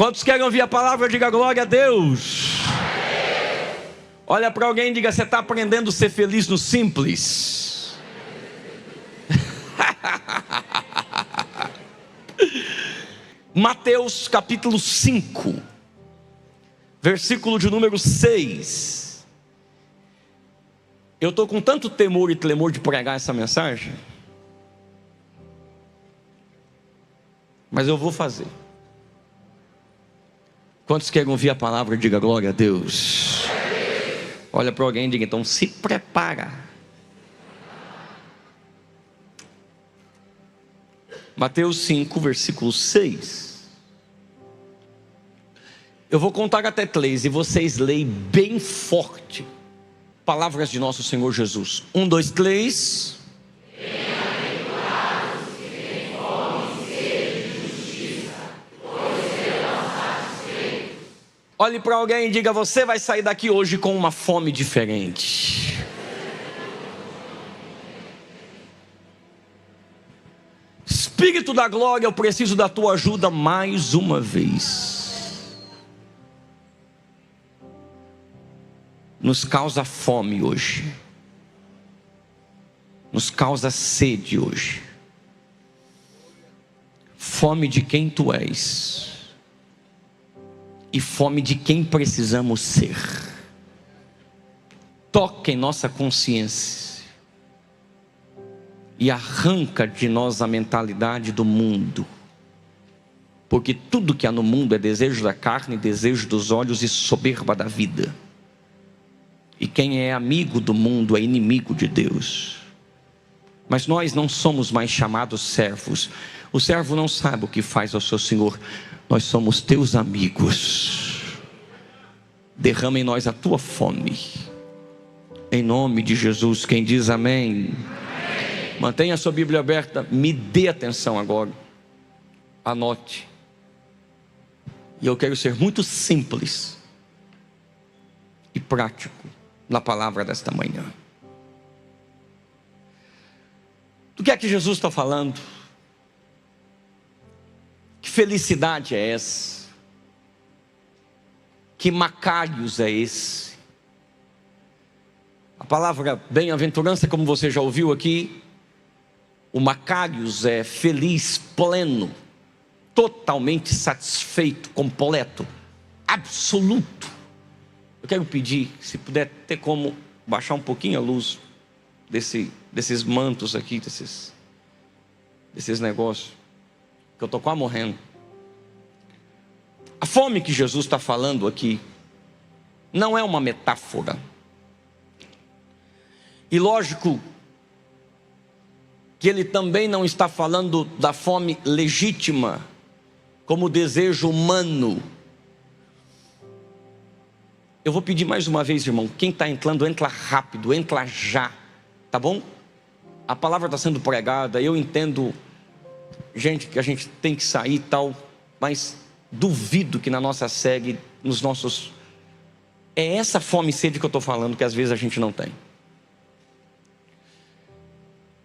Quantos querem ouvir a palavra? Diga glória a Deus. Olha para alguém e diga: você está aprendendo a ser feliz no simples? Mateus capítulo 5, versículo de número 6. Eu estou com tanto temor e tremor de pregar essa mensagem, mas eu vou fazer. Quantos querem ouvir a palavra? Diga glória a Deus. Olha para alguém e diga: então se prepara. Mateus 5, versículo 6. Eu vou contar até 3 e vocês leem bem forte. Palavras de nosso Senhor Jesus. 1, 2, 3. Bem-aventurados que têm fome e sede de justiça, pois serão satisfeitos. Olhe para alguém e diga: você vai sair daqui hoje com uma fome diferente. Espírito da glória, eu preciso da tua ajuda mais uma vez. Nos causa fome hoje, nos causa sede hoje, fome de quem tu és e fome de quem precisamos ser. Toca em nossa consciência e arranca de nós a mentalidade do mundo, porque tudo que há no mundo é desejo da carne, desejo dos olhos e soberba da vida. E quem é amigo do mundo é inimigo de Deus. Mas nós não somos mais chamados servos. O servo não sabe o que faz ao seu senhor. Nós somos teus amigos. Derrama em nós a tua fome, em nome de Jesus. Quem diz amém? Mantenha a sua Bíblia aberta, me dê atenção agora, anote. E eu quero ser muito simples e prático na palavra desta manhã. Do que é que Jesus está falando? Que felicidade é essa? Que macários é esse? A palavra bem-aventurança, como você já ouviu aqui, o macários é feliz, pleno, totalmente satisfeito, completo, absoluto. Eu quero pedir, se puder ter como baixar um pouquinho a luz desses mantos aqui, desses negócios, que eu estou quase morrendo. A fome que Jesus está falando aqui não é uma metáfora. E lógico que ele também não está falando da fome legítima, como desejo humano. Eu vou pedir mais uma vez, irmão, quem está entrando, entra rápido, entra já, tá bom? A palavra está sendo pregada, eu entendo, gente, que a gente tem que sair e tal, mas duvido que na nossa sede, nos nossos... É essa fome e sede que eu estou falando, que às vezes a gente não tem.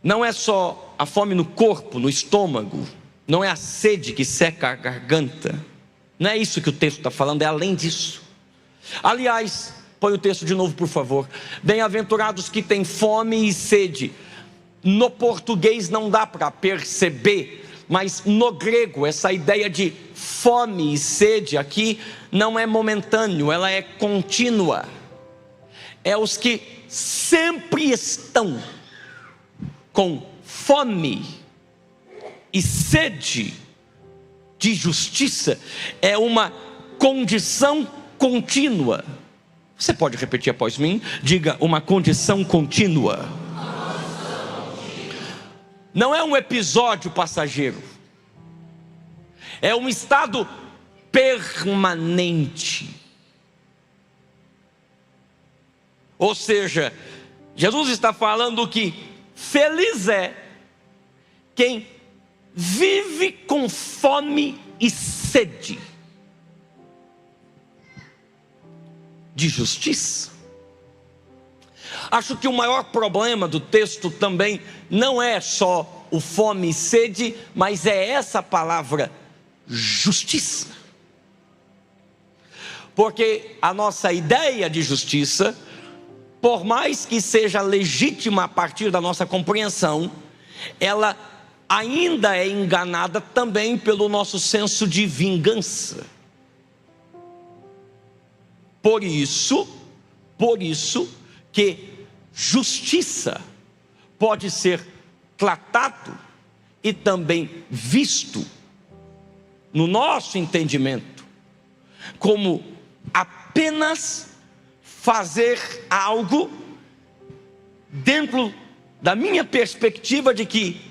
Não é só a fome no corpo, no estômago, não é a sede que seca a garganta, não é isso que o texto está falando, é além disso. Aliás, põe o texto de novo por favor. Bem-aventurados que têm fome e sede. No português não dá para perceber, mas no grego essa ideia de fome e sede aqui não é momentâneo, ela é contínua. É os que sempre estão com fome e sede de justiça. É uma condição contínua. Você pode repetir após mim? Diga: uma condição contínua. Não é um episódio passageiro, é um estado permanente. Ou seja, Jesus está falando que feliz é quem vive com fome e sede de justiça. Acho que o maior problema do texto também não é só o fome e sede, mas é essa palavra justiça. Porque a nossa ideia de justiça, por mais que seja legítima a partir da nossa compreensão, ela ainda é enganada também pelo nosso senso de vingança. Por isso que justiça pode ser tratado e também visto, no nosso entendimento, como apenas fazer algo dentro da minha perspectiva de que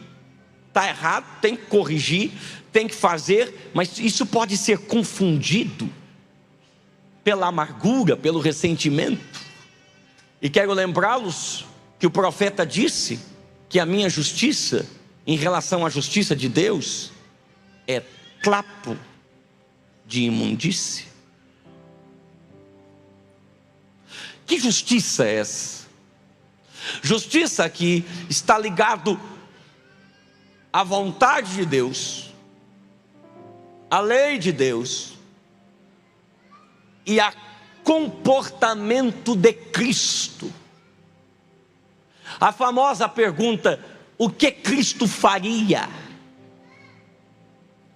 está errado, tem que corrigir, tem que fazer, mas isso pode ser confundido pela amargura, pelo ressentimento. E quero lembrá-los que o profeta disse que a minha justiça, em relação à justiça de Deus, é trapo de imundície. Que justiça é essa? Justiça que está ligado à vontade de Deus, à lei de Deus e a comportamento de Cristo. A famosa pergunta: o que Cristo faria?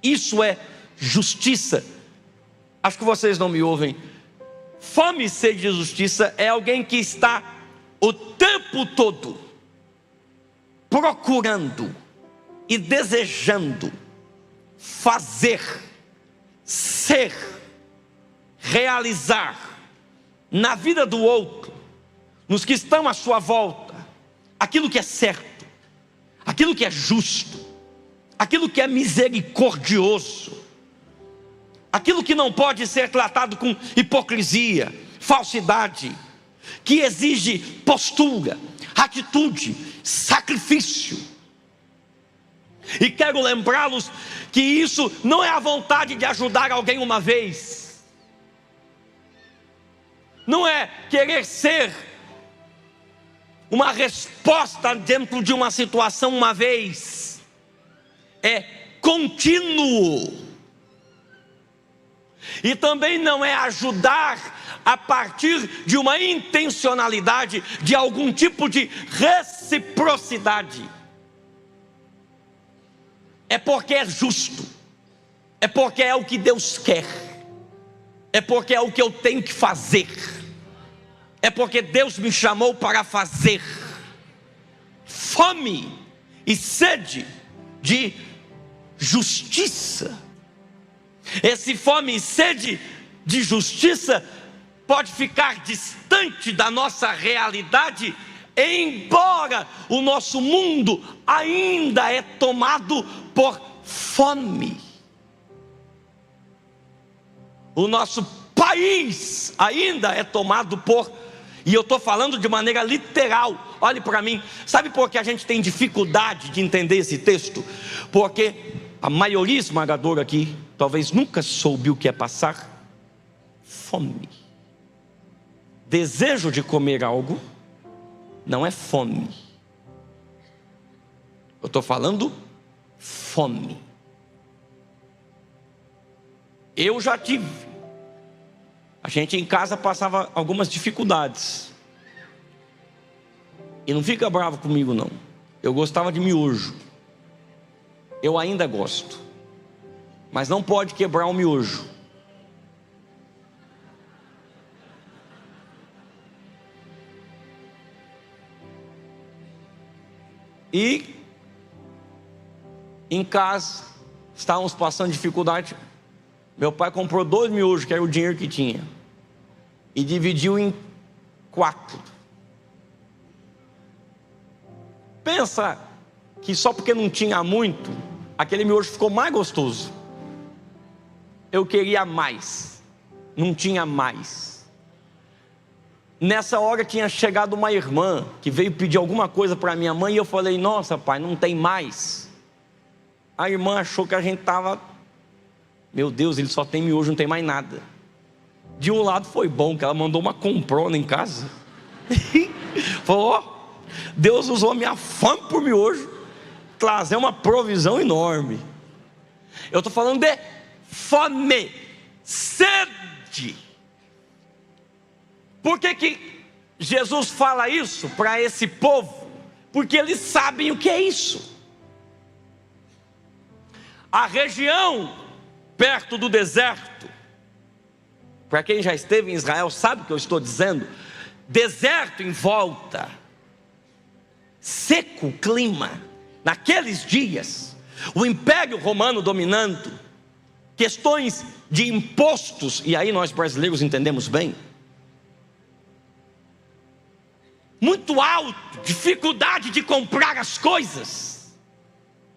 Isso é justiça. Acho que vocês não me ouvem. Fome e sede de justiça é alguém que está o tempo todo procurando e desejando fazer, ser, realizar na vida do outro, nos que estão à sua volta, aquilo que é certo, aquilo que é justo, aquilo que é misericordioso, aquilo que não pode ser tratado com hipocrisia, falsidade, que exige postura, atitude, sacrifício. E quero lembrá-los que isso não é a vontade de ajudar alguém uma vez, não é querer ser uma resposta dentro de uma situação uma vez, é contínuo. E também não é ajudar a partir de uma intencionalidade, de algum tipo de reciprocidade. É porque é justo, é porque é o que Deus quer, é porque é o que eu tenho que fazer, é porque Deus me chamou para fazer. Fome e sede de justiça. Esse fome e sede de justiça pode ficar distante da nossa realidade, embora o nosso mundo ainda é tomado por fome. O nosso país ainda é tomado por, e eu estou falando de maneira literal, olhe para mim. Sabe por que a gente tem dificuldade de entender esse texto? Porque a maioria esmagadora aqui talvez nunca soube o que é passar fome. Desejo de comer algo não é fome. Eu estou falando fome. Eu já tive. A gente em casa passava algumas dificuldades. E não fica bravo comigo não. Eu gostava de miojo. Eu ainda gosto. Mas não pode quebrar o miojo. E em casa estávamos passando dificuldade. Meu pai comprou 2 miojos, que era o dinheiro que tinha, e dividiu em 4. Pensa que só porque não tinha muito, aquele miojo ficou mais gostoso. Eu queria mais, não tinha mais. Nessa hora tinha chegado uma irmã que veio pedir alguma coisa para minha mãe, e eu falei: nossa pai, não tem mais. A irmã achou que a gente estava, meu Deus, ele só tem miojo, não tem mais nada. De um lado foi bom, que ela mandou uma comprona em casa. Falou: ó, Deus usou a minha fome por miojo, trazer uma provisão enorme. Eu estou falando de fome, sede Por que Jesus fala isso para esse povo? Porque eles sabem o que é isso. A região perto do deserto, para quem já esteve em Israel sabe o que eu estou dizendo, deserto em volta, seco o clima, naqueles dias, o Império Romano dominando, questões de impostos, e aí nós brasileiros entendemos bem, muito alto, dificuldade de comprar as coisas,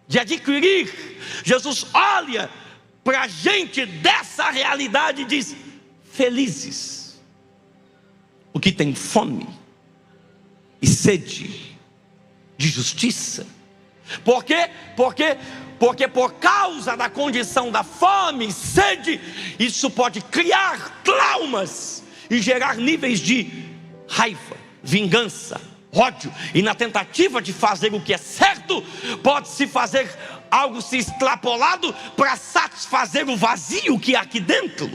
de adquirir. Jesus olha para a gente dessa realidade e diz: felizes o que tem fome e sede de justiça. Por quê? Porque por causa da condição da fome e sede, isso pode criar traumas e gerar níveis de raiva, vingança, ódio, e na tentativa de fazer o que é certo, pode-se fazer algo se extrapolado para satisfazer o vazio que há aqui dentro.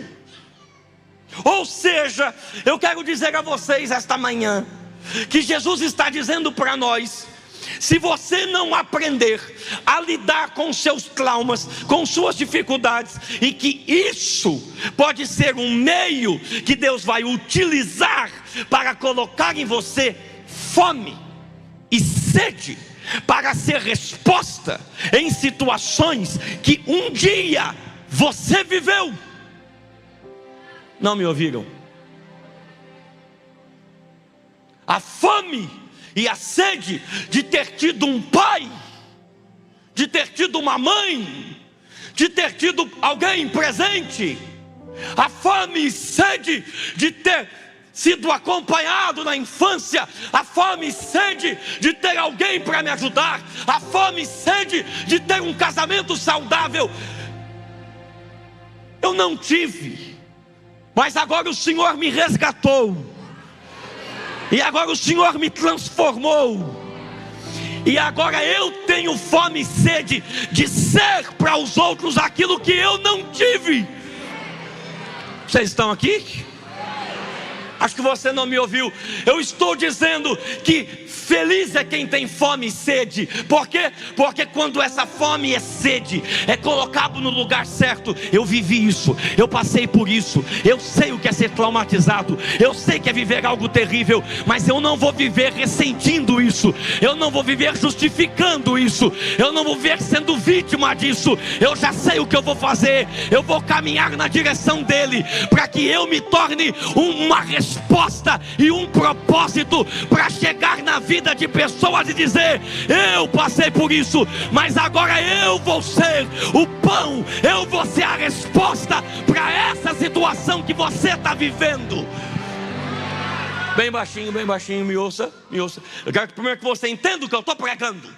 Ou seja, eu quero dizer a vocês esta manhã, que Jesus está dizendo para nós: se você não aprender a lidar com seus traumas, com suas dificuldades, e que isso pode ser um meio que Deus vai utilizar para colocar em você fome e sede, para ser resposta em situações que um dia você viveu. Não me ouviram? A fome e a sede de ter tido um pai, de ter tido uma mãe, de ter tido alguém presente, a fome e sede de ter sido acompanhado na infância, a fome e sede de ter alguém para me ajudar, a fome e sede de ter um casamento saudável. Eu não tive, mas agora o Senhor me resgatou, e agora o Senhor me transformou, e agora eu tenho fome e sede de ser para os outros aquilo que eu não tive. Vocês estão aqui? Acho que você não me ouviu. Eu estou dizendo que feliz é quem tem fome e sede. Por quê? Porque quando essa fome e sede é colocado no lugar certo. Eu vivi isso, eu passei por isso, eu sei o que é ser traumatizado, eu sei que é viver algo terrível, mas eu não vou viver ressentindo isso, eu não vou viver justificando isso, eu não vou viver sendo vítima disso. Eu já sei o que eu vou fazer, eu vou caminhar na direção dele, para que eu me torne uma resposta e um propósito para chegar na vida de pessoas e dizer: eu passei por isso, mas agora eu vou ser o pão, eu vou ser a resposta para essa situação que você está vivendo. Bem baixinho, me ouça. Eu quero que primeiro que você entenda o que eu estou pregando.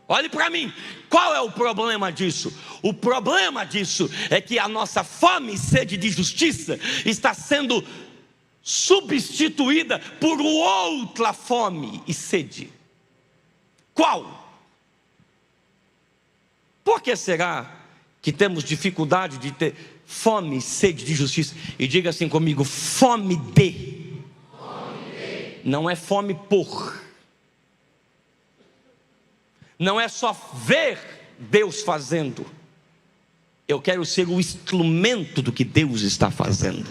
Olhe para mim. Qual é o problema disso? O problema disso é que a nossa fome e sede de justiça está sendo substituída por outra fome e sede. Qual? Por que será que temos dificuldade de ter fome e sede de justiça? E diga assim comigo: fome de. Não é fome por. Não é só ver Deus fazendo. Eu quero ser o instrumento do que Deus está fazendo.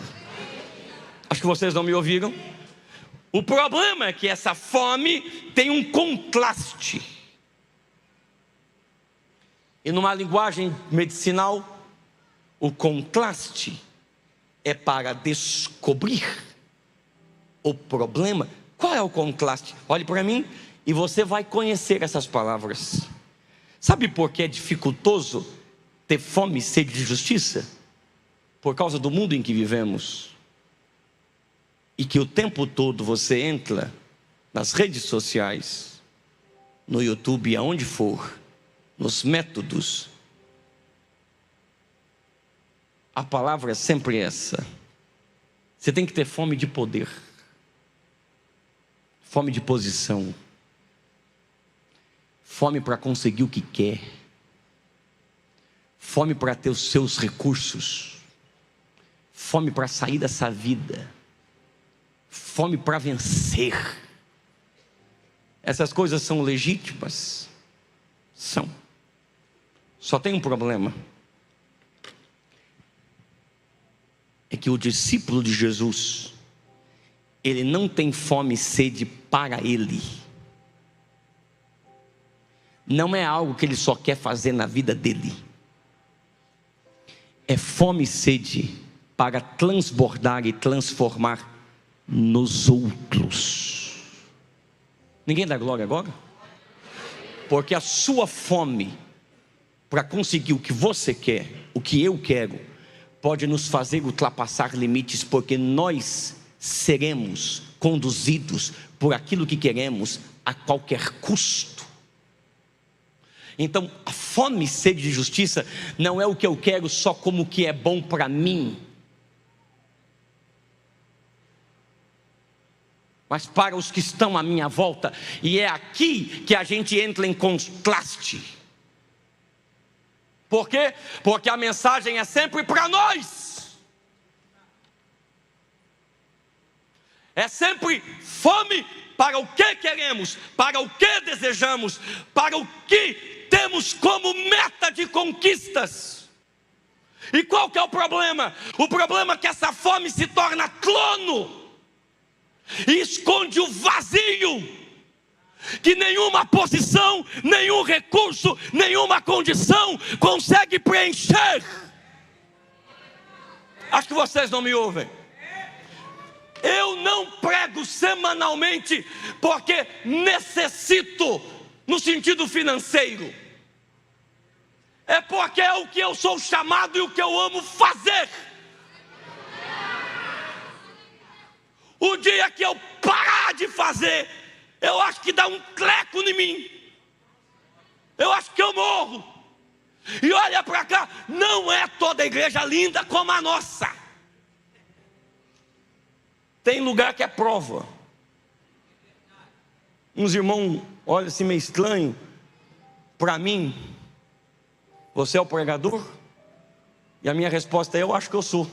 Acho que vocês não me ouviram. O problema é que essa fome tem um contraste. E numa linguagem medicinal, o contraste é para descobrir o problema. Qual é o contraste? Olhe para mim e você vai conhecer essas palavras. Sabe por que é dificultoso ter fome e sede de justiça? Por causa do mundo em que vivemos. E que o tempo todo você entra nas redes sociais, no YouTube, aonde for, nos métodos. A palavra é sempre essa: você tem que ter fome de poder, fome de posição, fome para conseguir o que quer, fome para ter os seus recursos, fome para sair dessa vida, fome para vencer. Essas coisas são legítimas? São. Só tem um problema. É que o discípulo de Jesus, ele não tem fome e sede para ele. Não é algo que ele só quer fazer na vida dele. É fome e sede para transbordar e transformar nos outros. Ninguém dá glória agora? Porque a sua fome para conseguir o que você quer, o que eu quero, pode nos fazer ultrapassar limites, porque nós seremos conduzidos por aquilo que queremos a qualquer custo. Então, a fome e sede de justiça não é o que eu quero só como o que é bom para mim, mas para os que estão à minha volta. E é aqui que a gente entra em contraste. Por quê? Porque a mensagem é sempre para nós. É sempre fome para o que queremos, para o que desejamos, para o que temos como meta de conquistas. E qual que é o problema? O problema é que essa fome se torna trono e esconde o vazio que nenhuma posição, nenhum recurso, nenhuma condição consegue preencher. Acho que vocês não me ouvem. Eu não prego semanalmente porque necessito, no sentido financeiro. É porque é o que eu sou chamado e o que eu amo fazer. O dia que eu parar de fazer, eu acho que dá um treco em mim. Eu acho que eu morro. E olha para cá, não é toda igreja linda como a nossa. Tem lugar que é prova. Uns irmãos olham assim meio estranho para mim. Você é o pregador? E a minha resposta é: eu acho que eu sou.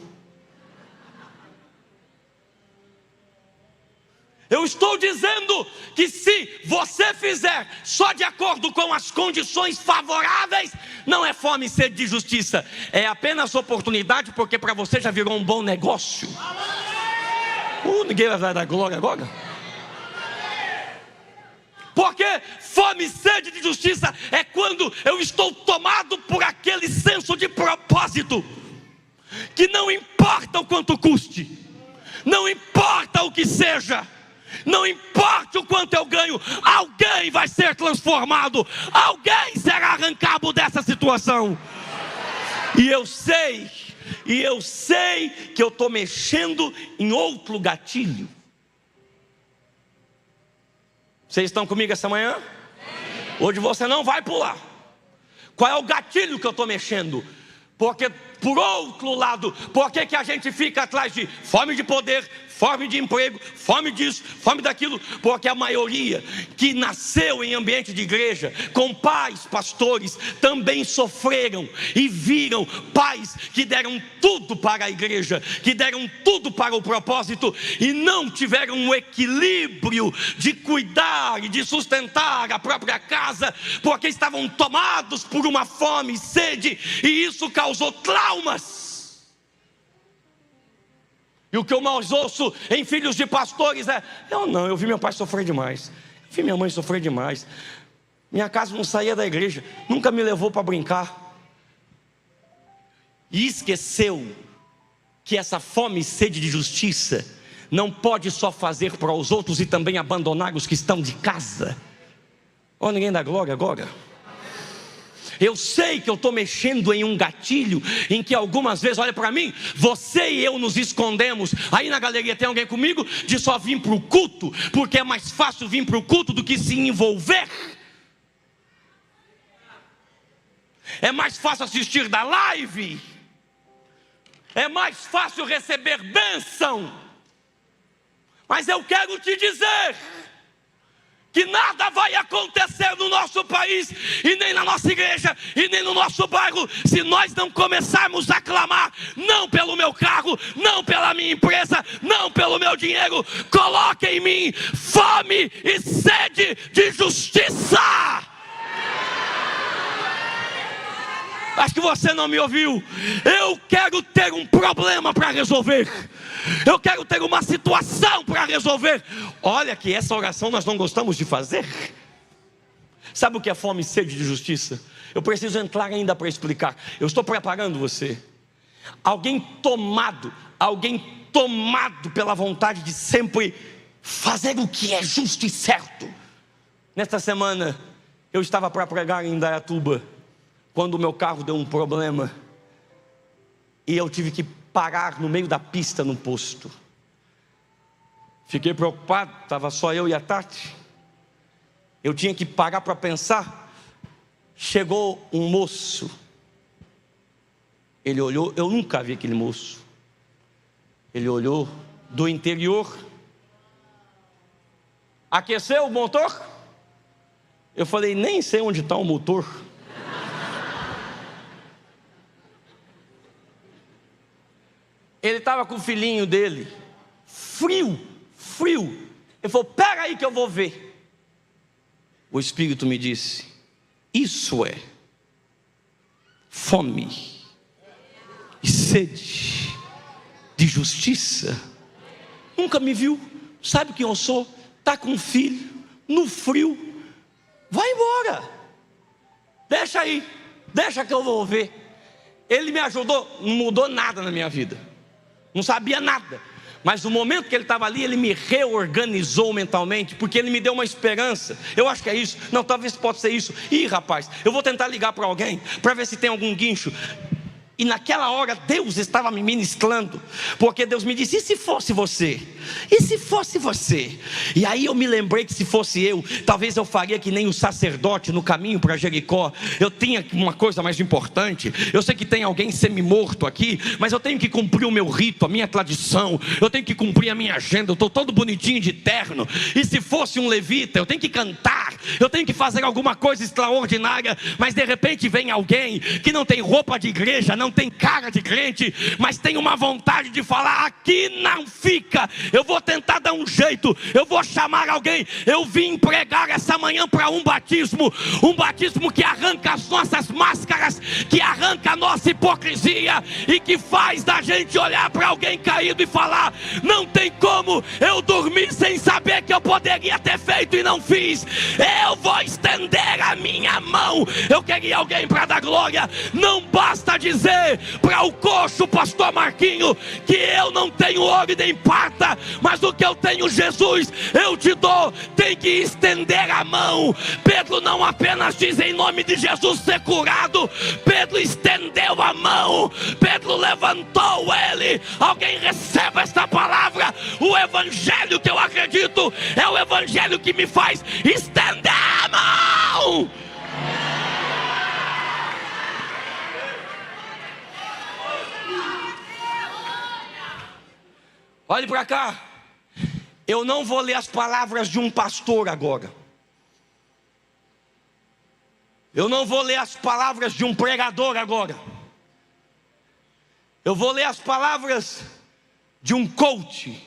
Eu estou dizendo que se você fizer só de acordo com as condições favoráveis, não é fome e sede de justiça, é apenas oportunidade, porque para você já virou um bom negócio. Ninguém vai dar glória agora? Porque fome e sede de justiça é quando eu estou tomado por aquele senso de propósito, que não importa o quanto custe, não importa o que seja, não importa o quanto eu ganho, alguém vai ser transformado, alguém será arrancado dessa situação. E eu sei que eu estou mexendo em outro gatilho. Vocês estão comigo essa manhã? Hoje você não vai pular. Qual é o gatilho que eu estou mexendo? Porque, por outro lado, por que a gente fica atrás de fome de poder, fome de emprego, fome disso, fome daquilo? Porque a maioria que nasceu em ambiente de igreja, com pais pastores, também sofreram e viram pais que deram tudo para a igreja, que deram tudo para o propósito e não tiveram um equilíbrio de cuidar e de sustentar a própria casa, porque estavam tomados por uma fome e sede, e isso causou traumas. E o que eu mais ouço em filhos de pastores é: eu vi meu pai sofrer demais, eu vi minha mãe sofrer demais, minha casa não saía da igreja, nunca me levou para brincar. E esqueceu que essa fome e sede de justiça não pode só fazer para os outros e também abandonar os que estão de casa. Ninguém dá glória agora? Eu sei que eu estou mexendo em um gatilho em que algumas vezes, olha para mim, você e eu nos escondemos. Aí na galeria tem alguém comigo de só vir para o culto, porque é mais fácil vir para o culto do que se envolver. É mais fácil assistir da live, é mais fácil receber bênção. Mas eu quero te dizer que nada vai acontecer no nosso país, e nem na nossa igreja, e nem no nosso bairro, se nós não começarmos a clamar, não pelo meu carro, não pela minha empresa, não pelo meu dinheiro. Coloque em mim fome e sede de justiça. Acho que você não me ouviu. Eu quero ter um problema para resolver. Eu quero ter uma situação para resolver. Olha que essa oração nós não gostamos de fazer. Sabe o que é fome e sede de justiça? Eu preciso entrar ainda para explicar. Eu estou preparando você. Alguém tomado pela vontade de sempre fazer o que é justo e certo. Nesta semana eu estava para pregar em Indaiatuba, quando o meu carro deu um problema e eu tive que parar no meio da pista no posto. Fiquei preocupado, estava só eu e a Tati. Eu tinha que parar para pensar. Chegou um moço. Ele olhou, eu nunca vi aquele moço. Ele olhou do interior. Aqueceu o motor? Eu falei, nem sei onde está o motor. Ele estava com o filhinho dele, frio. Ele falou, pega aí que eu vou ver. O Espírito me disse, isso é fome e sede de justiça. Nunca me viu, sabe quem eu sou? Está com um filho, no frio, vai embora, deixa aí, deixa que eu vou ver. Ele me ajudou, não mudou nada na minha vida, não sabia nada, mas no momento que ele estava ali, ele me reorganizou mentalmente, porque ele me deu uma esperança. Eu acho que é isso, não, talvez possa ser isso. Ih, rapaz, eu vou tentar ligar para alguém, para ver se tem algum guincho. E naquela hora Deus estava me ministrando, porque Deus me disse, e se fosse você? E se fosse você? E aí eu me lembrei que se fosse eu, talvez eu faria que nem o sacerdote no caminho para Jericó. Eu tinha uma coisa mais importante. Eu sei que tem alguém semi-morto aqui, mas eu tenho que cumprir o meu rito, a minha tradição. Eu tenho que cumprir a minha agenda. Eu estou todo bonitinho de terno. E se fosse um levita, eu tenho que cantar, eu tenho que fazer alguma coisa extraordinária. Mas de repente vem alguém que não tem roupa de igreja, não tem cara de crente, mas tem uma vontade de falar, aqui não fica. Eu vou tentar dar um jeito, eu vou chamar alguém. Eu vim pregar essa manhã para um batismo que arranca as nossas máscaras, que arranca a nossa hipocrisia e que faz da gente olhar para alguém caído e falar, não tem como eu dormir sem saber que eu poderia ter feito e não fiz. Eu vou estender a minha mão. Eu queria alguém para dar glória. Não basta dizer para o coxo, pastor Marquinho, que eu não tenho ouro nem prata, mas o que eu tenho, Jesus, eu te dou. Tem que estender a mão. Pedro não apenas diz em nome de Jesus ser curado, Pedro estendeu a mão, Pedro levantou ele. Alguém receba esta palavra. O evangelho que eu acredito é o evangelho que me faz estender a mão. Olhe para cá. Eu não vou ler as palavras de um pastor agora. Eu não vou ler as palavras de um pregador agora. Eu vou ler as palavras de um coach,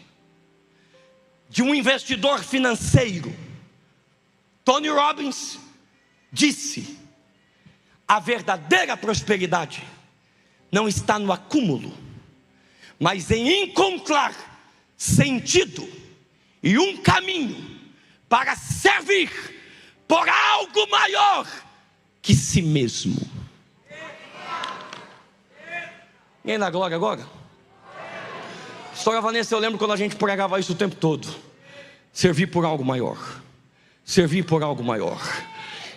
de um investidor financeiro. Tony Robbins disse: a verdadeira prosperidade não está no acúmulo, mas em encontrar sentido e um caminho para servir por algo maior que si mesmo. Ninguém dá glória agora? História Vanessa, eu lembro quando a gente pregava isso o tempo todo. Servir por algo maior. Servir por algo maior.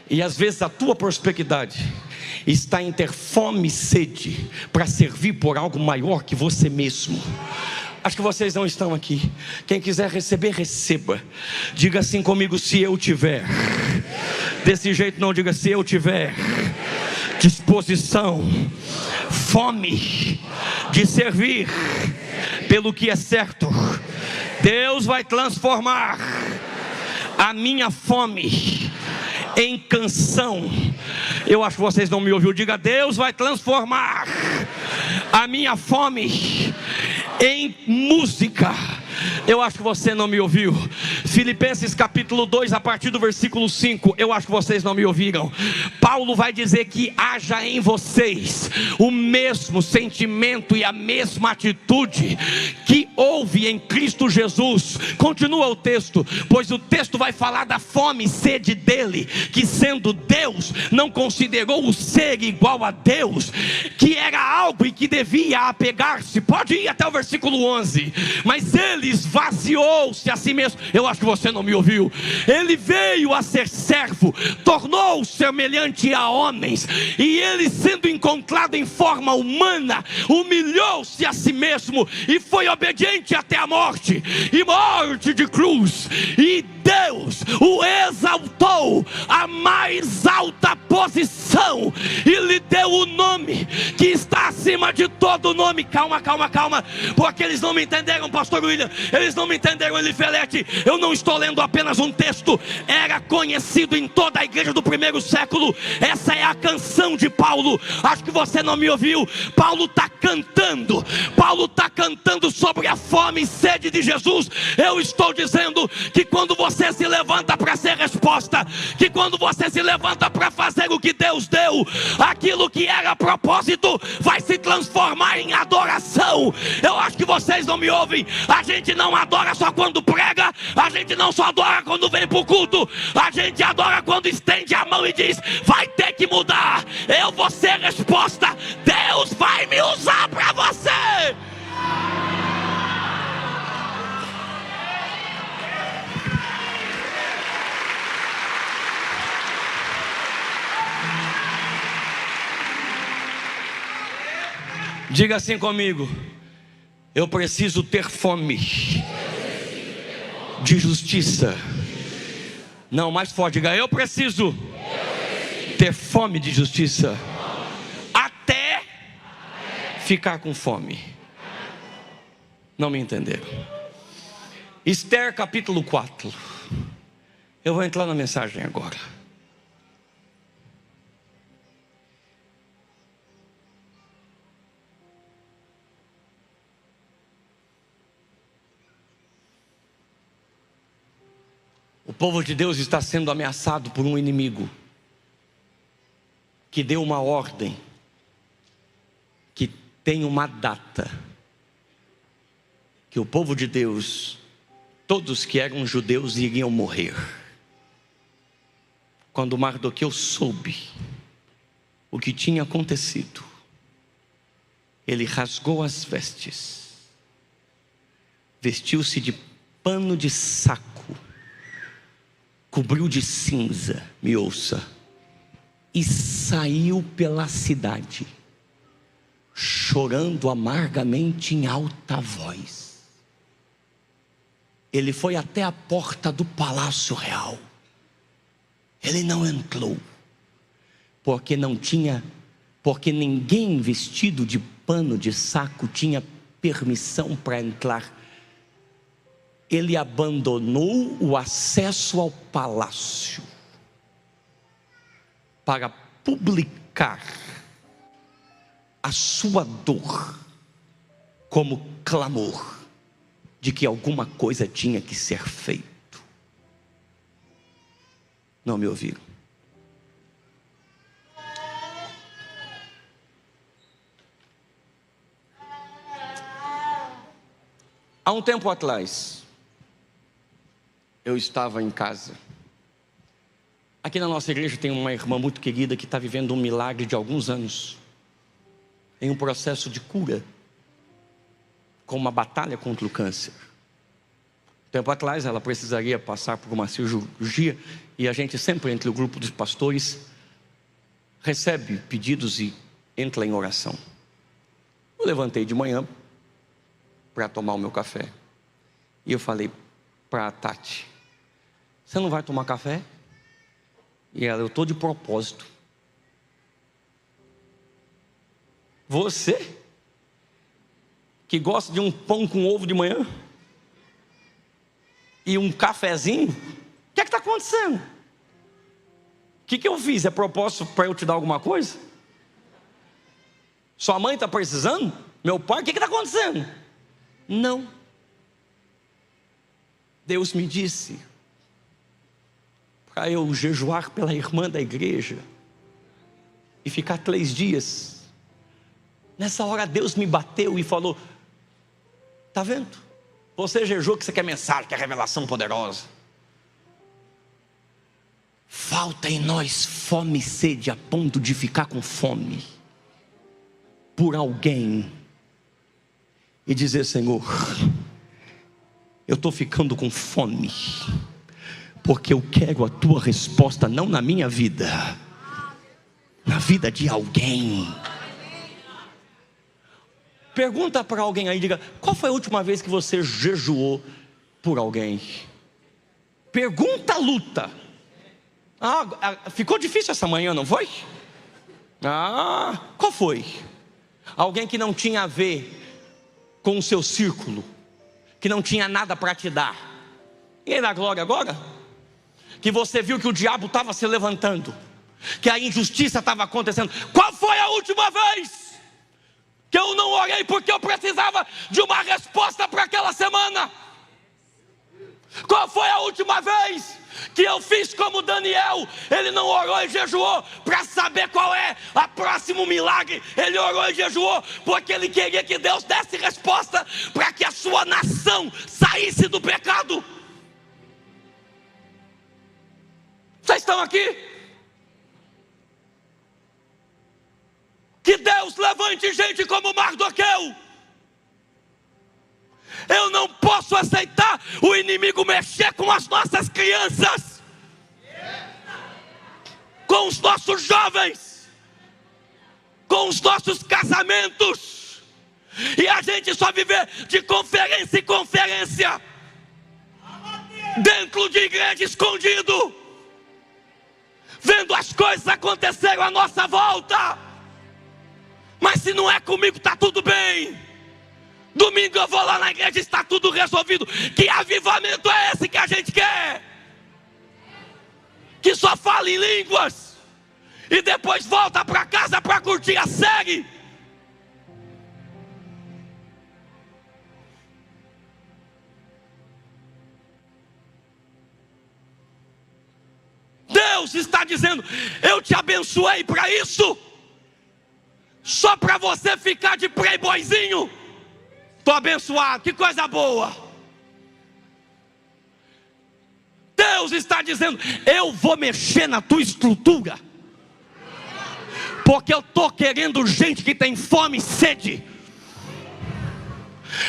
E às vezes a tua prosperidade está em ter fome e sede para servir por algo maior que você mesmo. Acho que vocês não estão aqui. Quem quiser receber, receba. Diga assim comigo: se eu tiver. Desse jeito não, diga: se eu tiver disposição, fome de servir pelo que é certo, Deus vai transformar a minha fome em canção. Eu acho que vocês não me ouviram. Diga: Deus vai transformar a minha fome em música. Eu acho que você não me ouviu. Filipenses capítulo 2, a partir do versículo 5. Eu acho que vocês não me ouviram. Paulo vai dizer que haja em vocês o mesmo sentimento e a mesma atitude que houve em Cristo Jesus. Continua o texto, pois o texto vai falar da fome e sede dele, que sendo Deus, não considerou o ser igual a Deus, que era algo e que devia apegar-se. Pode ir até o versículo 11. Mas ele esvaziou-se a si mesmo. Eu acho que você não me ouviu. Ele veio a ser servo, tornou-se semelhante a homens, e ele, sendo encontrado em forma humana, humilhou-se a si mesmo e foi obediente até a morte, e morte de cruz. E Deus o exaltou à mais alta posição e lhe deu o nome que está acima de todo nome. Calma, porque eles não me entenderam, pastor William. Eles não me entenderam, Elifelete. Eu não estou lendo apenas um texto. Era conhecido em toda a igreja do primeiro século. Essa é a canção de Paulo. Acho que você não me ouviu. Paulo está cantando sobre a fome e sede de Jesus. Eu estou dizendo que quando você se levanta para ser resposta, que quando você se levanta para fazer o que Deus deu, aquilo que era propósito vai se transformar em adoração. Eu acho que vocês não me ouvem. A gente não adora só quando prega, a gente não só adora quando vem para o culto, a gente adora quando estende a mão e diz: vai ter que mudar, eu vou ser resposta, Deus vai me usar para você. Diga assim comigo: eu preciso ter fome de justiça. Não, mais forte, diga: eu preciso ter fome de justiça até ficar com fome. Não me entenderam? Esther capítulo 4. Eu vou entrar na mensagem agora. O povo de Deus está sendo ameaçado por um inimigo que deu uma ordem, que tem uma data, que o povo de Deus, todos que eram judeus, iriam morrer. Quando Mardoqueu soube o que tinha acontecido, ele rasgou as vestes, vestiu-se de pano de saco, cobriu de cinza, me ouça, e saiu pela cidade, chorando amargamente em alta voz. Ele foi até a porta do palácio real. Ele não entrou, porque ninguém vestido de pano de saco tinha permissão para entrar. Ele abandonou o acesso ao palácio para publicar a sua dor como clamor de que alguma coisa tinha que ser feito. Não me ouviram? Há um tempo atrás, eu estava em casa. Aqui na nossa igreja tem uma irmã muito querida que está vivendo um milagre de alguns anos, em um processo de cura, com uma batalha contra o câncer. Tempo atrás ela precisaria passar por uma cirurgia, e a gente sempre, entre o grupo dos pastores, recebe pedidos e entra em oração. Eu levantei de manhã para tomar o meu café, e eu falei para a Tati: você não vai tomar café? E ela: eu estou de propósito. Você que gosta de um pão com ovo de manhã e um cafezinho, que está acontecendo? O que eu fiz? É propósito para eu te dar alguma coisa? Sua mãe está precisando? Meu pai? O que está acontecendo? Não. Deus me disse para eu jejuar pela irmã da igreja e ficar 3 dias. Nessa hora Deus me bateu e falou: está vendo? Você jejuou que você quer mensagem, quer revelação poderosa. Falta em nós fome e sede a ponto de ficar com fome por alguém e dizer: Senhor, eu estou ficando com fome, porque eu quero a tua resposta, não na minha vida, na vida de alguém. Pergunta para alguém aí, diga: qual foi a última vez que você jejuou por alguém? Pergunta luta. Ficou difícil essa manhã, não foi? Qual foi? Alguém que não tinha a ver com o seu círculo, que não tinha nada para te dar. E aí na glória agora? Que você viu que o diabo estava se levantando, que a injustiça estava acontecendo. Qual foi a última vez que eu não orei porque eu precisava de uma resposta para aquela semana? Qual foi a última vez que eu fiz como Daniel? Ele não orou e jejuou para saber qual é o próximo milagre. Ele orou e jejuou porque ele queria que Deus desse resposta para que a sua nação saísse do pecado. Vocês estão aqui? Que Deus levante gente como Mardoqueu. Eu não posso aceitar o inimigo mexer com as nossas crianças, com os nossos jovens, com os nossos casamentos, e a gente só viver de conferência em conferência, dentro de igreja escondido, vendo as coisas acontecerem à nossa volta. Mas se não é comigo, está tudo bem. Domingo eu vou lá na igreja, está tudo resolvido. Que avivamento é esse que a gente quer? Que só fala em línguas e depois volta para casa para curtir a série. Deus está dizendo: eu te abençoei para isso, só para você ficar de playboyzinho. Estou abençoado, que coisa boa. Deus está dizendo: eu vou mexer na tua estrutura, porque eu estou querendo gente que tem fome e sede,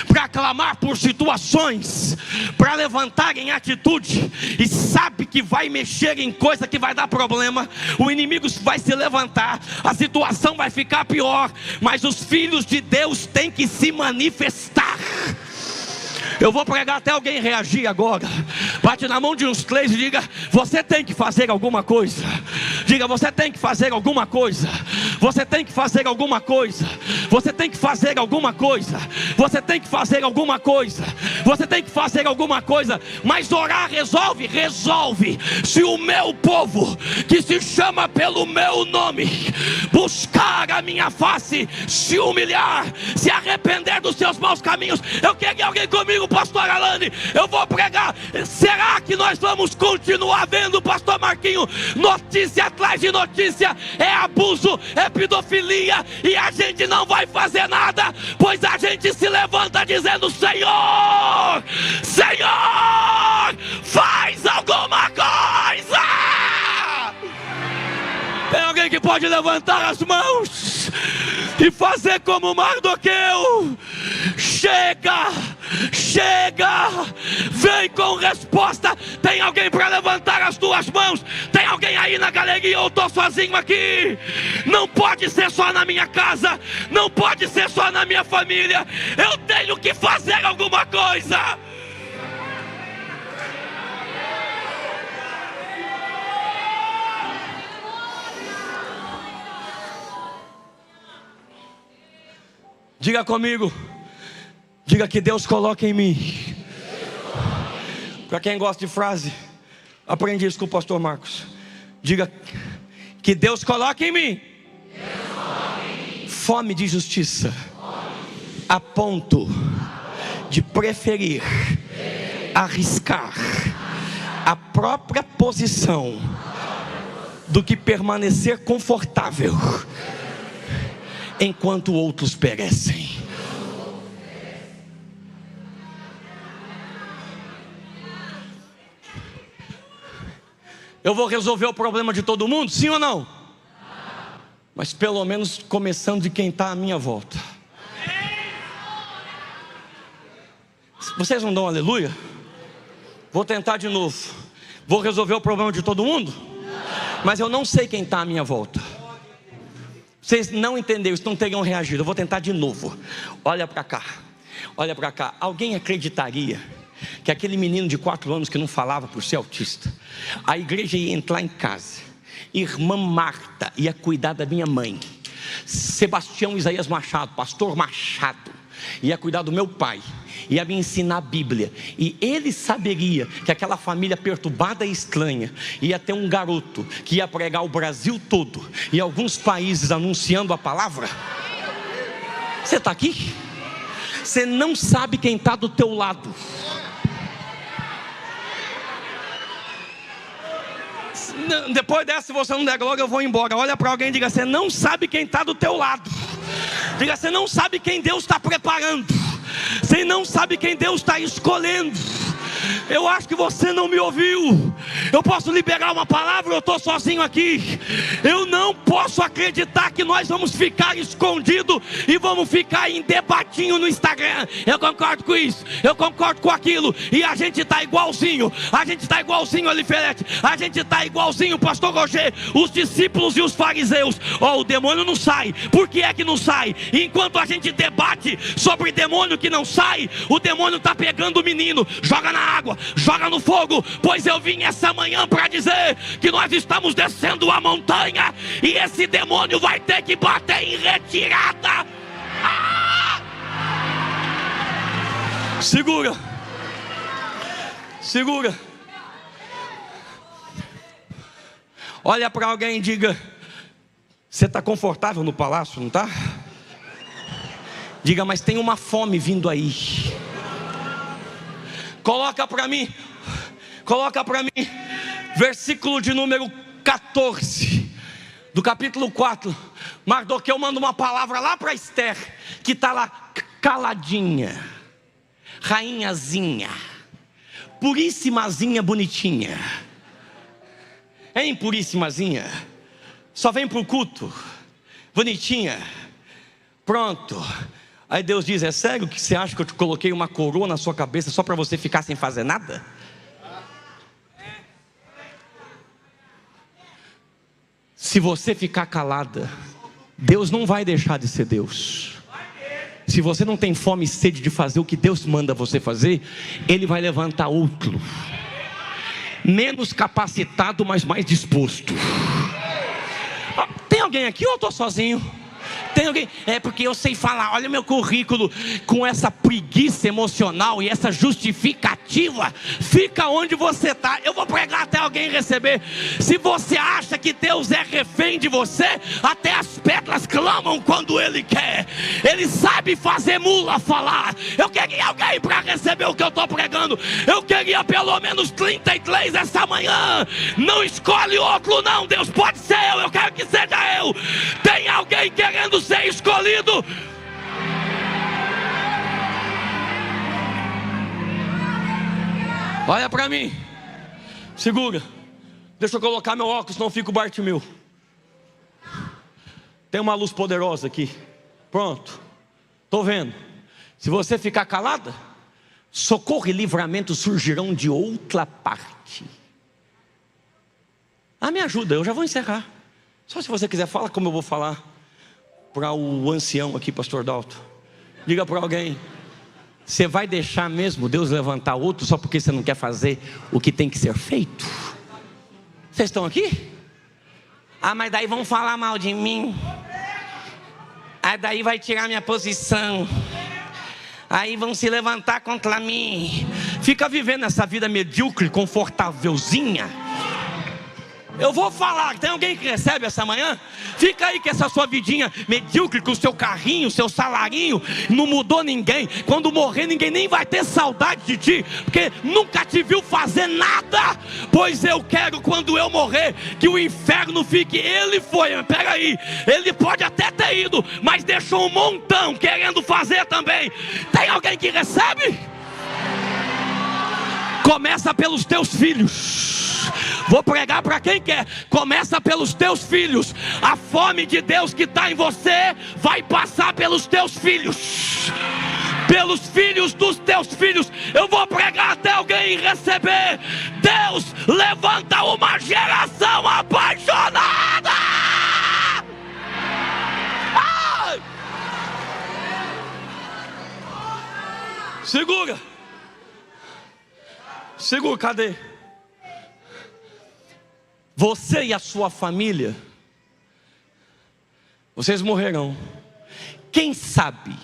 para clamar por situações, para levantar em atitude, e sabe que vai mexer em coisa que vai dar problema. O inimigo vai se levantar, a situação vai ficar pior, mas os filhos de Deus têm que se manifestar. Eu vou pregar até alguém reagir agora. Bate na mão de uns 3 e diga: você tem que fazer alguma coisa. Diga: você tem que fazer alguma coisa. Você tem que fazer alguma coisa. Você tem que fazer alguma coisa. Você tem que fazer alguma coisa. Você tem que fazer alguma coisa. Mas orar resolve? Resolve. Se o meu povo, que se chama pelo meu nome, buscar a minha face, se humilhar, se arrepender dos seus maus caminhos. Eu queria alguém comigo, pastor Alane. Eu vou pregar. Será que nós vamos continuar vendo, pastor Marquinho, notícia atrás de notícia? É abuso, é pedofilia, e a gente não vai fazer nada, pois a gente se levanta dizendo: Senhor, Senhor, faz alguma coisa. Tem alguém que pode levantar as mãos e fazer como Mardoqueu? Chega, chega, vem com resposta. Tem alguém para levantar as 2 mãos? Tem alguém aí na galeria? Eu estou sozinho aqui. Não pode ser só na minha casa, não pode ser só na minha família. Eu tenho que fazer alguma coisa. Diga comigo, diga que Deus coloca em mim. Para quem gosta de frase, Aprendi isso com o pastor Marcos. Diga: que Deus coloque em mim fome de justiça, a ponto de preferir arriscar a própria posição do que permanecer confortável enquanto outros perecem. Eu vou resolver o problema de todo mundo, sim ou não? Mas pelo menos começando de quem está à minha volta. Vocês não dão aleluia? Vou tentar de novo. Vou resolver o problema de todo mundo? Mas eu não sei quem está à minha volta. Vocês não entenderam, não teriam reagido. Eu vou tentar de novo. Olha para cá. Olha para cá. Alguém acreditaria que aquele menino de 4 anos que não falava por ser autista, a igreja ia entrar em casa, irmã Marta ia cuidar da minha mãe, Sebastião Isaías Machado, pastor Machado, ia cuidar do meu pai, ia me ensinar a Bíblia, e ele saberia que aquela família perturbada e estranha ia ter um garoto que ia pregar o Brasil todo e alguns países anunciando a palavra? Você está aqui? Você não sabe quem está do teu lado. Depois dessa, se você não der glória, eu vou embora. Olha para alguém e diga: você não sabe quem está do teu lado. Diga: você não sabe quem Deus está preparando. Você não sabe quem Deus está escolhendo. Eu acho que você não me ouviu. Eu posso liberar uma palavra, eu estou sozinho aqui. Eu não posso acreditar que nós vamos ficar escondidos e vamos ficar em debatinho no Instagram. Eu concordo com isso, eu concordo com aquilo. E a gente está igualzinho. A gente está igualzinho, Alifelete. A gente está igualzinho, pastor Roger. Os discípulos e os fariseus. O demônio não sai. Por que é que não sai? Enquanto a gente debate sobre demônio que não sai, o demônio está pegando o menino. Joga na água, joga no fogo. Pois eu vim essa manhã para dizer que nós estamos descendo a montanha e esse demônio vai ter que bater em retirada. Segura. Segura. Olha para alguém e diga: você está confortável no palácio, não está? Diga: mas tem uma fome vindo aí. Coloca para mim, versículo de número 14, do capítulo 4. Mardoqueu manda uma palavra lá para Esther, que está lá caladinha, rainhazinha, puríssimazinha, bonitinha. Hein, puríssimazinha? Só vem para o culto, bonitinha, pronto. Aí Deus diz: é sério que você acha que eu te coloquei uma coroa na sua cabeça só para você ficar sem fazer nada? Se você ficar calada, Deus não vai deixar de ser Deus. Se você não tem fome e sede de fazer o que Deus manda você fazer, Ele vai levantar outro, menos capacitado, mas mais disposto. Tem alguém aqui ou eu estou sozinho? Tem alguém? É porque eu sei falar. Olha o meu currículo. Com essa preguiça emocional e essa justificativa, fica onde você está. Eu vou pregar até alguém receber. Se você acha que Deus é refém de você, até as pedras clamam quando Ele quer. Ele sabe fazer mula falar. Eu queria alguém para receber o que eu estou pregando. Eu queria pelo menos 33 essa manhã. Não escolhe outro não, Deus. Pode ser eu quero que seja eu. Tem alguém querendo ser escolhido? Olha para mim. Segura. Deixa eu colocar meu óculos, senão fica o Bartimeu. Tem uma luz poderosa aqui. Pronto. Estou vendo. Se você ficar calada, socorro e livramento surgirão de outra parte. Me ajuda, eu já vou encerrar. Só se você quiser, fala como eu vou falar para o ancião aqui, pastor Dalton. Diga para alguém: você vai deixar mesmo Deus levantar outro só porque você não quer fazer o que tem que ser feito? Vocês estão aqui? Mas daí vão falar mal de mim. Daí vai tirar minha posição. aí vão se levantar contra mim. Fica vivendo essa vida medíocre, confortávelzinha. Eu vou falar, tem alguém que recebe essa manhã? Fica aí com essa sua vidinha medíocre, com o seu carrinho, seu salarinho, não mudou ninguém. Quando morrer ninguém nem vai ter saudade de ti, porque nunca te viu fazer nada. Pois eu quero, quando eu morrer, que o inferno fique. Ele foi, pega aí, ele pode até ter ido, mas deixou um montão querendo fazer também. Tem alguém que recebe? Começa pelos teus filhos. Vou pregar para quem quer. Começa pelos teus filhos. A fome de Deus que está em você vai passar pelos teus filhos, pelos filhos dos teus filhos. Eu vou pregar até alguém receber. Deus levanta uma geração apaixonada. Ai! Segura. Segura, cadê? Você e a sua família, vocês morrerão. Quem sabe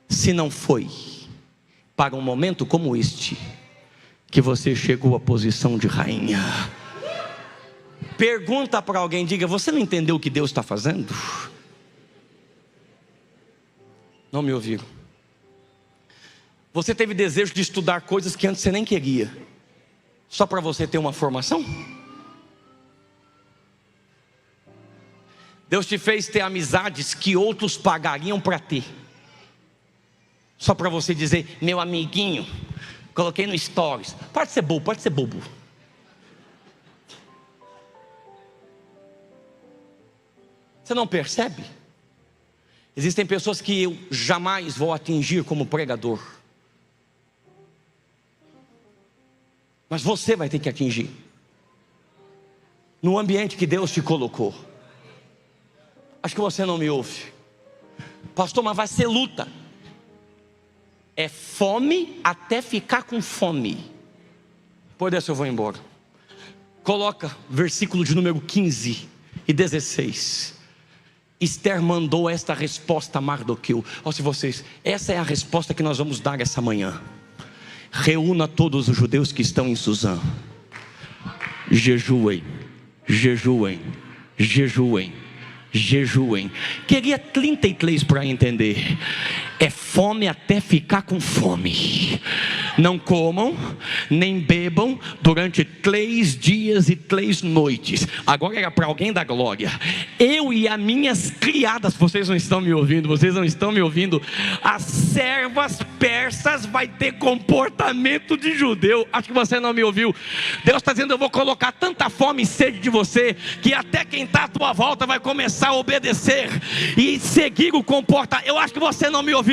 se não foi para um momento como este que você chegou à posição de rainha. Pergunta para alguém, diga: você não entendeu o que Deus está fazendo? Não me ouviram. Você teve desejo de estudar coisas que antes você nem queria, só para você ter uma formação? Deus te fez ter amizades que outros pagariam para ter, só para você dizer: meu amiguinho, coloquei no stories. Pode ser bobo, pode ser bobo. Você não percebe? Existem pessoas que eu jamais vou atingir como pregador, mas você vai ter que atingir, no ambiente que Deus te colocou. Acho que você não me ouve. Pastor, mas vai ser luta. É fome até ficar com fome. Por dessa eu vou embora. Coloca versículo de número 15 e 16. Esther mandou esta resposta a Mardoqueu. Olha, se vocês, essa é a resposta que nós vamos dar essa manhã. Reúna todos os judeus que estão em Suzã. Jejuem, jejuem, jejuem, jejuem. Queria 33 para entender. É fome até ficar com fome. Não comam, nem bebam durante 3 dias e 3 noites. Agora era para alguém da glória. Eu e as minhas criadas, vocês não estão me ouvindo, vocês não estão me ouvindo. As servas persas vai ter comportamento de judeu. Acho que você não me ouviu. Deus está dizendo: eu vou colocar tanta fome e sede de você, que até quem está à tua volta vai começar a obedecer e seguir o comportamento. Eu acho que você não me ouviu.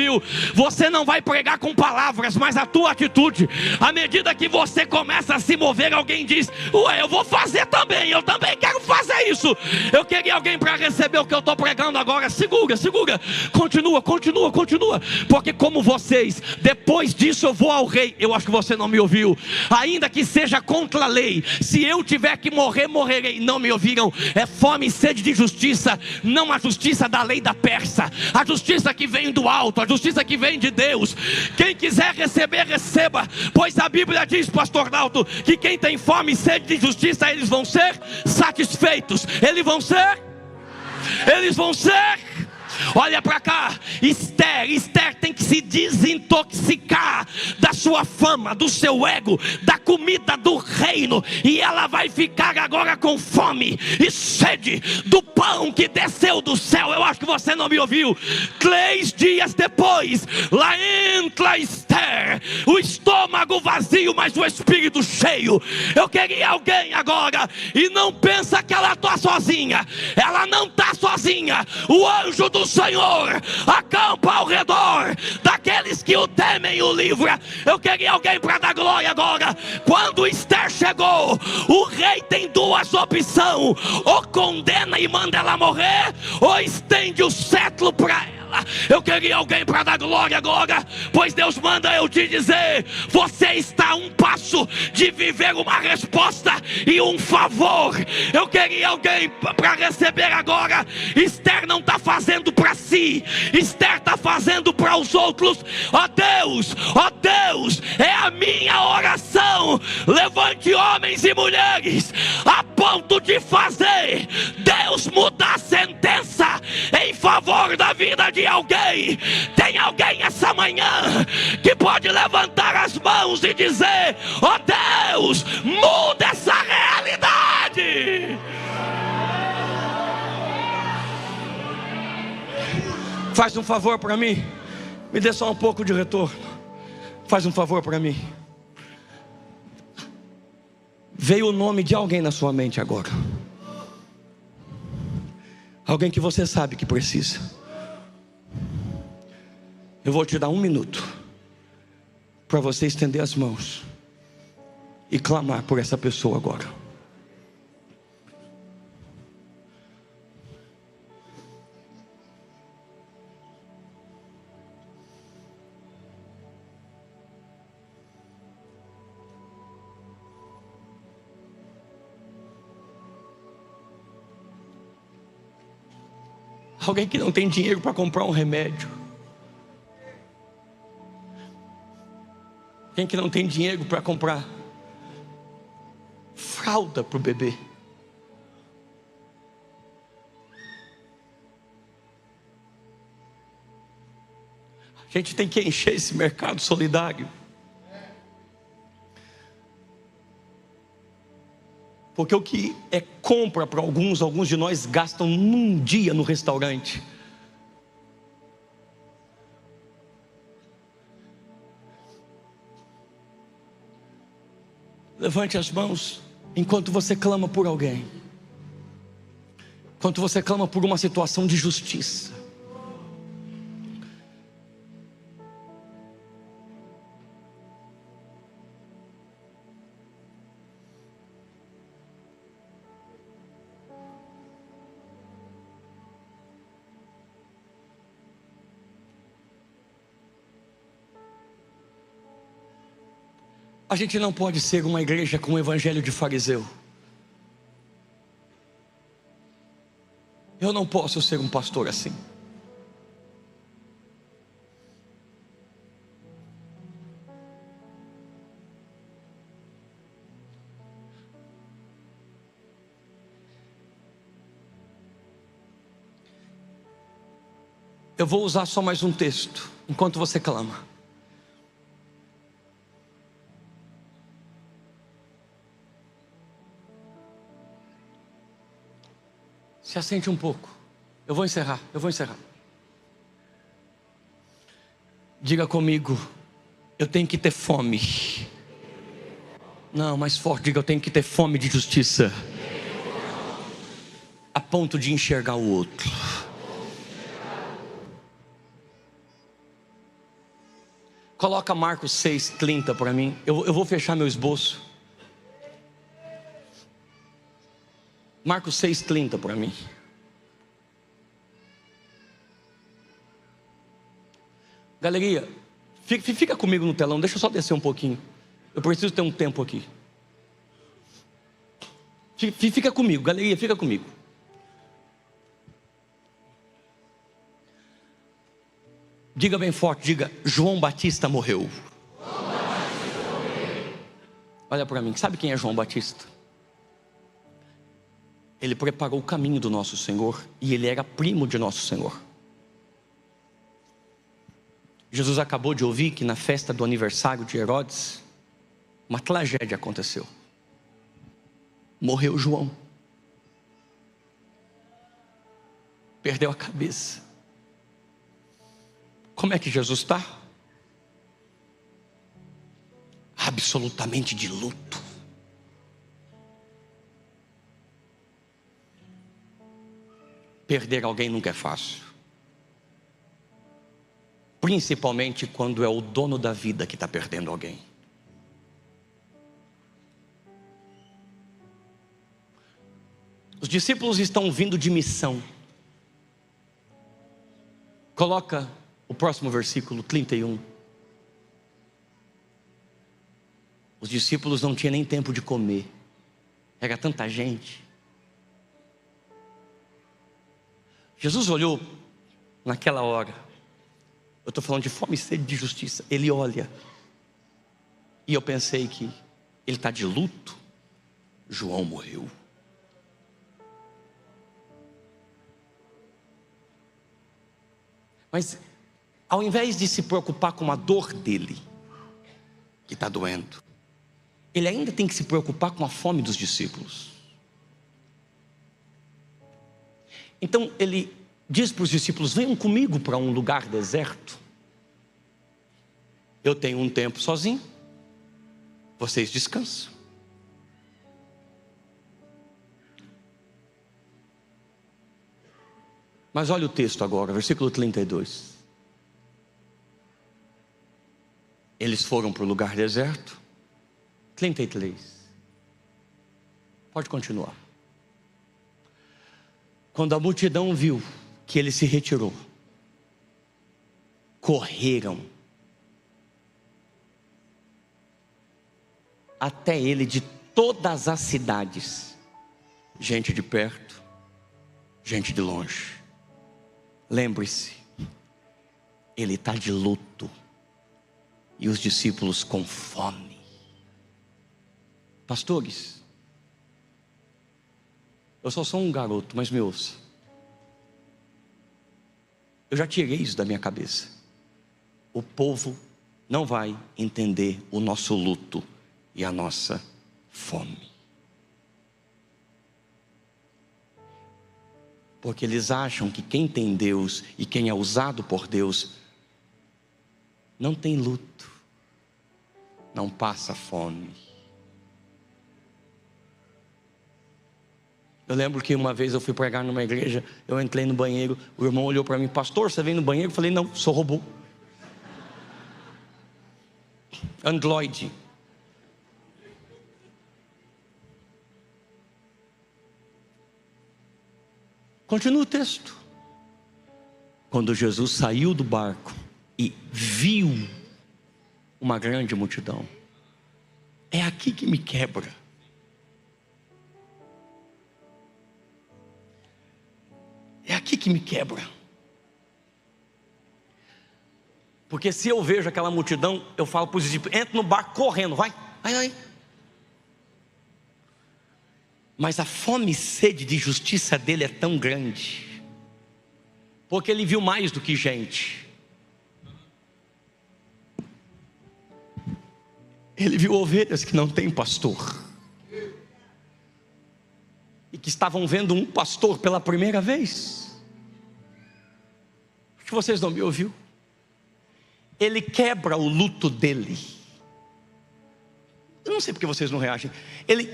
Você não vai pregar com palavras, mas a tua atitude, à medida que você começa a se mover, alguém diz: ué, eu vou fazer também, eu também quero fazer isso. Eu queria alguém para receber o que eu estou pregando agora. Segura, segura, continua, continua, continua. Porque como vocês, depois disso eu vou ao rei. Eu acho que você não me ouviu. Ainda que seja contra a lei, se eu tiver que morrer, morrerei. Não me ouviram? É fome e sede de justiça, não a justiça da lei da Pérsia, a justiça que vem do alto, a justiça que vem de Deus. Quem quiser receber, receba, pois a Bíblia diz, pastor Dalto, que quem tem fome e sede de justiça, eles vão ser satisfeitos. Eles vão ser. Olha para cá, Esther tem que se desintoxicar da sua fama, do seu ego, da comida do reino, e ela vai ficar agora com fome e sede do pão que desceu do céu. Eu acho que você não me ouviu. 3 dias depois, lá entra Esther, o estômago vazio, mas o espírito cheio. Eu queria alguém agora, e não pensa que ela está sozinha. Ela não está sozinha. O anjo do Senhor acampa ao redor daqueles que o temem e o livra. Eu queria alguém para dar glória agora. Quando Esther chegou, o rei tem 2 opções: ou condena e manda ela morrer, ou estende o cetro para ela. fala. Eu queria alguém para dar glória agora, pois Deus manda eu te dizer: você está a um passo de viver uma resposta e um favor. Eu queria alguém para receber agora. Esther não está fazendo para si, Esther está fazendo para os outros. Ó Deus, é a minha oração. Levante homens e mulheres a ponto de fazer Deus mudar a sentença em favor da vida de alguém. Tem alguém essa manhã que pode levantar as mãos e dizer: ó Deus, muda essa realidade. Faz um favor para mim, me dê só um pouco de retorno. Faz um favor para mim. Veio o nome de alguém na sua mente agora, alguém que você sabe que precisa. Eu vou te dar 1 minuto para você estender as mãos e clamar por essa pessoa agora. Alguém que não tem dinheiro para comprar um remédio. Alguém que não tem dinheiro para comprar fralda para o bebê. A gente tem que encher esse mercado solidário. Porque o que é compra para alguns de nós gastam num dia no restaurante. Levante as mãos enquanto você clama por alguém. Enquanto você clama por uma situação de justiça. A gente não pode ser uma igreja com um evangelho de fariseu. Eu não posso ser um pastor assim. Eu vou usar só mais um texto enquanto você clama. Se assente um pouco. Eu vou encerrar. Diga comigo: eu tenho que ter fome. Não, mais forte, diga: eu tenho que ter fome de justiça, a ponto de enxergar o outro. Coloca Marcos 6:30 para mim. Eu vou fechar meu esboço. Marcos 6:30 para mim. Galeria, fica comigo no telão. Deixa eu só descer um pouquinho. Eu preciso ter um tempo aqui. Fica comigo, galeria, fica comigo. Diga bem forte, diga: João Batista morreu. Olha para mim, sabe quem é João Batista? Ele preparou o caminho do nosso Senhor e ele era primo de nosso Senhor. Jesus acabou de ouvir que na festa do aniversário de Herodes, uma tragédia aconteceu. Morreu João. Perdeu a cabeça. Como é que Jesus está? Absolutamente de luto. Perder alguém nunca é fácil. Principalmente quando é o dono da vida que está perdendo alguém. Os discípulos estão vindo de missão. Coloca o próximo versículo, 31. Os discípulos não tinham nem tempo de comer. Era tanta gente. Jesus olhou naquela hora. Eu estou falando de fome e sede de justiça. Ele olha. E eu pensei que ele está de luto. João morreu. Mas ao invés de se preocupar com a dor dele, que está doendo, ele ainda tem que se preocupar com a fome dos discípulos. Então ele diz para os discípulos: venham comigo para um lugar deserto. Eu tenho um tempo sozinho, vocês descansam. Mas olha o texto agora, versículo 32. Eles foram para o lugar deserto. 33. Pode continuar. Quando a multidão viu que ele se retirou, correram até ele de todas as cidades, gente de perto, gente de longe. Lembre-se, ele está de luto e os discípulos com fome. Pastores, eu só sou um garoto, mas me ouça. Eu já tirei isso da minha cabeça. O povo não vai entender o nosso luto e a nossa fome. Porque eles acham que quem tem Deus e quem é usado por Deus não tem luto, não passa fome. Eu lembro que uma vez eu fui pregar numa igreja, eu entrei no banheiro, o irmão olhou para mim: pastor, você vem no banheiro? Eu falei: não, sou robô. Android. Continua o texto. Quando Jesus saiu do barco e viu uma grande multidão, é aqui que me quebra. É aqui que me quebra. Porque se eu vejo aquela multidão, eu falo para os discípulos: entra no barco correndo, vai. Mas a fome e sede de justiça dele é tão grande, porque ele viu mais do que gente. Ele viu ovelhas que não têm pastor, e que estavam vendo um pastor pela primeira vez. Acho que vocês não me ouviram. Ele quebra o luto dele. Eu não sei porque vocês não reagem. Ele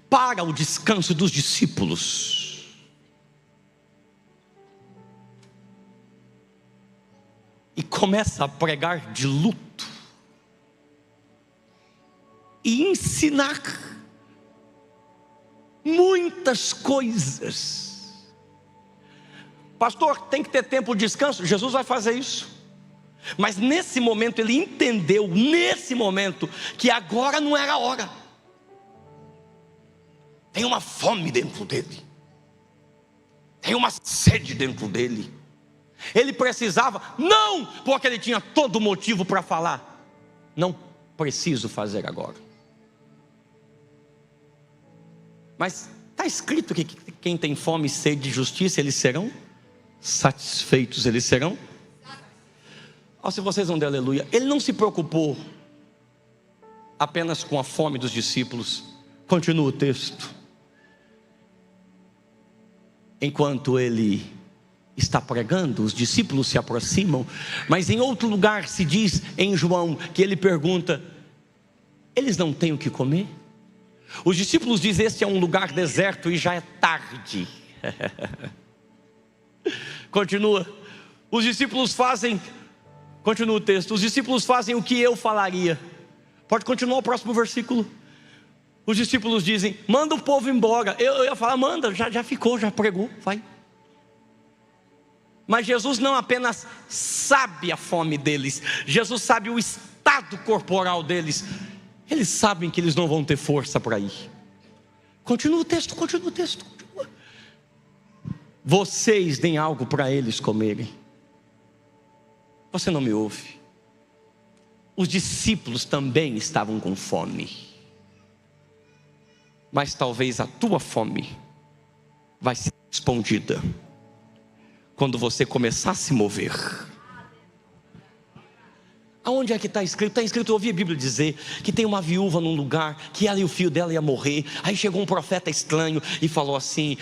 para o descanso dos discípulos e começa a pregar de luto e ensinar muitas coisas. Pastor, tem que ter tempo de descanso. Jesus vai fazer isso. Mas nesse momento ele entendeu, que agora não era a hora. Tem uma fome dentro dele, tem uma sede dentro dele. Ele precisava, não porque ele tinha todo motivo para falar, não preciso fazer agora. Mas está escrito que quem tem fome e sede de justiça, eles serão satisfeitos, eles serão. Se vocês vão dizer aleluia, ele não se preocupou apenas com a fome dos discípulos. Continua o texto. Enquanto ele está pregando, os discípulos se aproximam, mas em outro lugar se diz em João que ele pergunta: eles não têm o que comer? Os discípulos dizem: este é um lugar deserto e já é tarde. Continua. Os discípulos fazem, continua o texto, os discípulos fazem o que eu falaria. Pode continuar o próximo versículo. Os discípulos dizem: manda o povo embora. Eu ia falar: manda, já ficou, já pregou, vai. Mas Jesus não apenas sabe a fome deles, Jesus sabe o estado corporal deles. Eles sabem que eles não vão ter força para ir. Continua o texto, continua. Vocês deem algo para eles comerem. Você não me ouve? Os discípulos também estavam com fome. Mas talvez a tua fome vai ser respondida quando você começar a se mover. Aonde é que está escrito? Está escrito, eu ouvi a Bíblia dizer que tem uma viúva num lugar, que ela e o filho dela iam morrer. Aí chegou um profeta estranho e falou assim: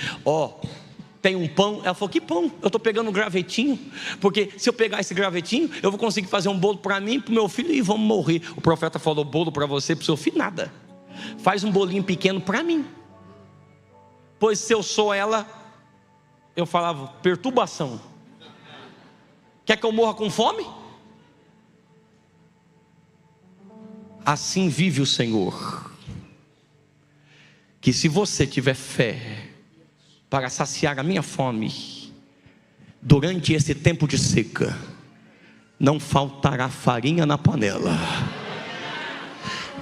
tem um pão. Ela falou: que pão? Eu estou pegando um gravetinho, porque se eu pegar esse gravetinho, eu vou conseguir fazer um bolo para mim e para o meu filho e vamos morrer. O profeta falou: bolo para você e para o seu filho? Nada. Faz um bolinho pequeno para mim. Pois se eu sou ela, eu falava: perturbação. Quer que eu morra com fome? Assim vive o Senhor, que se você tiver fé para saciar a minha fome, durante esse tempo de seca, não faltará farinha na panela,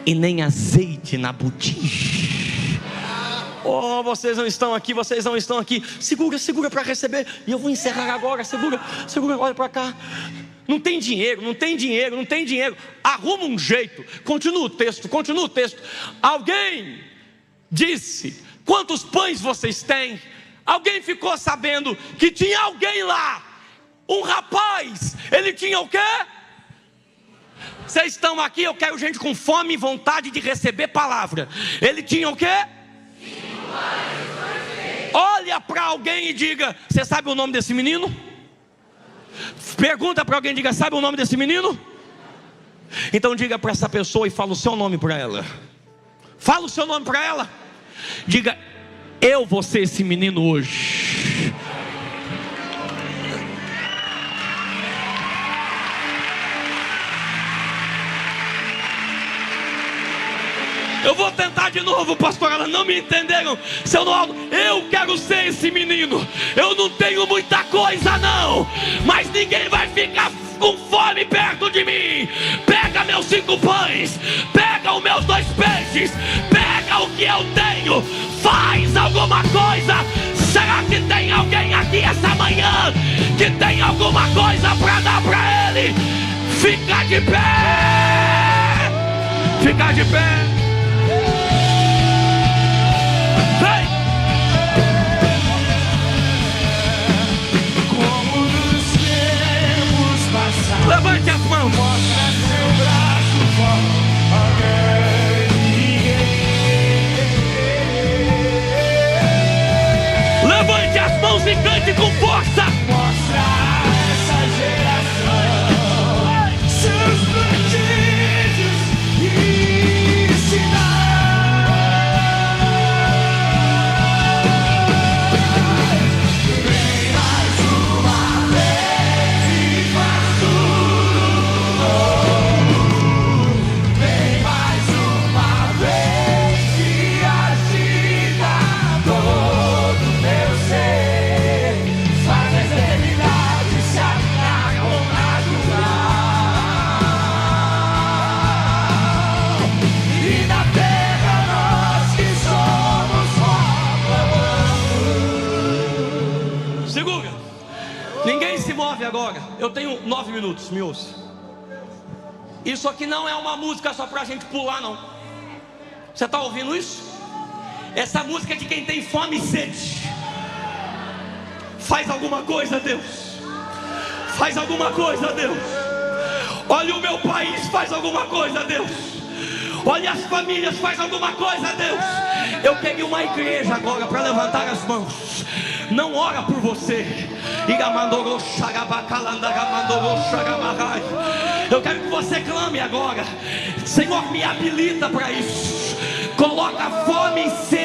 e nem azeite na botija. Vocês não estão aqui, segura para receber, e eu vou encerrar agora, segura, olha para cá. Não tem dinheiro, arruma um jeito. Continua o texto. Alguém disse: quantos pães vocês têm? Alguém ficou sabendo que tinha alguém lá, um rapaz, ele tinha o quê? Vocês estão aqui, eu quero gente com fome e vontade de receber palavra. Ele tinha o quê? Olha para alguém e diga: você sabe o nome desse menino? Pergunta para alguém e diga: sabe o nome desse menino? Então diga para essa pessoa e fala o seu nome para ela. Fala o seu nome para ela. Diga: eu vou ser esse menino hoje. Eu vou tentar de novo, pastor. Elas não me entenderam. Seu Naldo, eu quero ser esse menino. Eu não tenho muita coisa não, mas ninguém vai ficar com fome perto de mim. Pega meus 5 pães, pega os meus 2 peixes, pega o que eu tenho, faz alguma coisa. Será que tem alguém aqui essa manhã que tem alguma coisa para dar para ele? Fica de pé. Fica de pé. Levante as mãos. Mostra seu braço forte. Levante as mãos e cante com força. Mostra essa geração seus prodígios e agora, eu tenho 9 minutos, me ouça. Isso aqui não é uma música só pra gente pular, não. Você está ouvindo isso? Essa música é de quem tem fome e sede. Faz alguma coisa, Deus. Faz alguma coisa, Deus. Olha o meu país, faz alguma coisa, Deus. Olha as famílias, faz alguma coisa, Deus. Eu peguei uma igreja agora para levantar as mãos. Não ora por você. Eu quero que você clame agora. Senhor, me habilita para isso. Coloca fome e sede